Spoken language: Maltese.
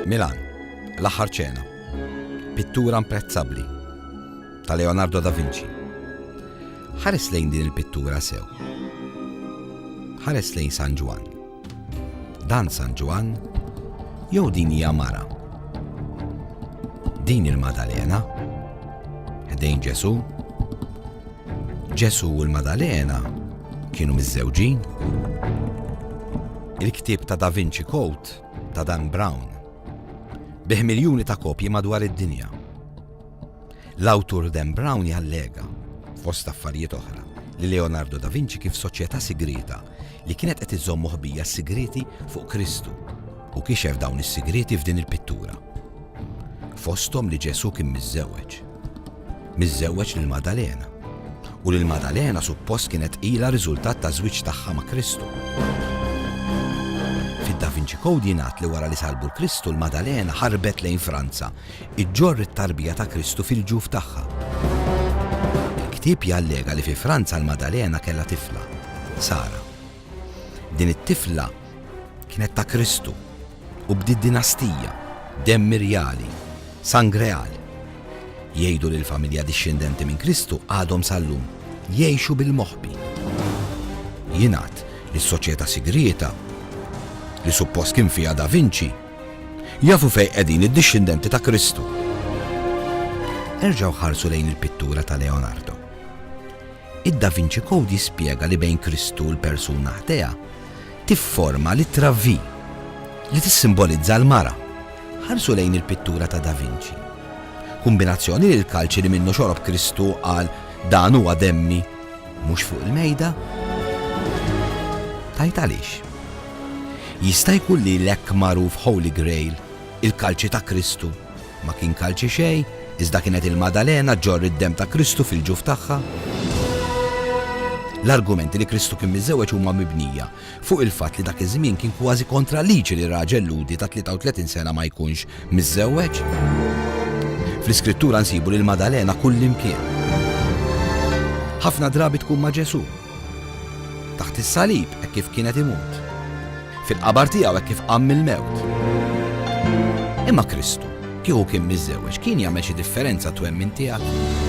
Milan, l-aħħar ċena. Pittura imprezzabbli ta' Leonardo da Vinci. Ħares lejn din il-pittura sew. Ħares lejn San Ġwan. Dan San Ġwan jew din hija mara. Din il-Madalena, ħdejn Ġesu. Ġesu u l-Madalena kienu miż-żewġin. Il-ktieb ta' Da Vinci Code ta' Dan Brown bih miljuni ta' kopji madwar id-dinja. L-awtur Dan Brown jallega, fost affarijiet oħra, li Leonardo da Vinci kif soċjetà sigrita li kienet qed iżomm moħbija s-sigreti fuq Kristu u kixef dawn is-sigreti f'din il-pittura. Fosthom li Ġesu kien miżżewweġ lil Madalena. U lil Madalena suppost kienet ilha riżultat ta' żwieġ tagħha ma' Kristu. Fid-Da Vinci Code jingħad li wara li salbu l-Kristu l-Madalena ħarbet lejn Franza, iġġorr it-tarbija ta' Kristu fil-ġuf tagħha. Il-ktieb jallega li fi Franza l-Madalena kellha tifla, Sara. Din it-tifla kienet ta' Kristu u bdiet dinastija, Demmirjali, Sangreali. Jgħidu li l-familja dixxendenti minn Kristu għadhom sal-lum jgħixu bil-moħbi. Jingħad li s-soċjetà sigrita li suppost kien fiha Da Vinci jafu fejn qegħdin id-dixxendenti ta' Kristu. Erġgħu ħarsu lejn il-pittura ta' Leonardo. Id-Da Vinci Code jispjega li bejn Kristu u l-persuna ħdejha tifforma littra V li tissimbolizza l-mara. Ħarsu lejn il-pittura ta' Da Vinci. Kombinazzjoni li l-kalċi li minnu xorob Kristu qal dan huwa demmi mhux fuq il-mejda. Tajt għaliex. Jista' jkun li l-hekk magħruf Holy Grail, il-kalċi ta' Kristu, ma kien kalċi xejn, iżda kienet il-Madalena ġorr id-dem ta' Kristu fil-ġuf tagħha. L-argumenti li Kristu kien miżżewweġ huma mibnija fuq il-fatt li dak iż-żmien kien kważi kontra liġi li raġel ludi ta' 33 sena ma jkunx miżżewweġ. Fl-iskrittura nsibu li l-Madalena kullimkien. Ħafna drabi tkun ma' Ġesu. Taħt is-salib hekk kif kienet imut. Fil-qabar tiegħu hekk kif qam mill-mewt. Imma Kristu kieku kien miżżewweġ kien jagħmel xi differenza twemmin tiegħek?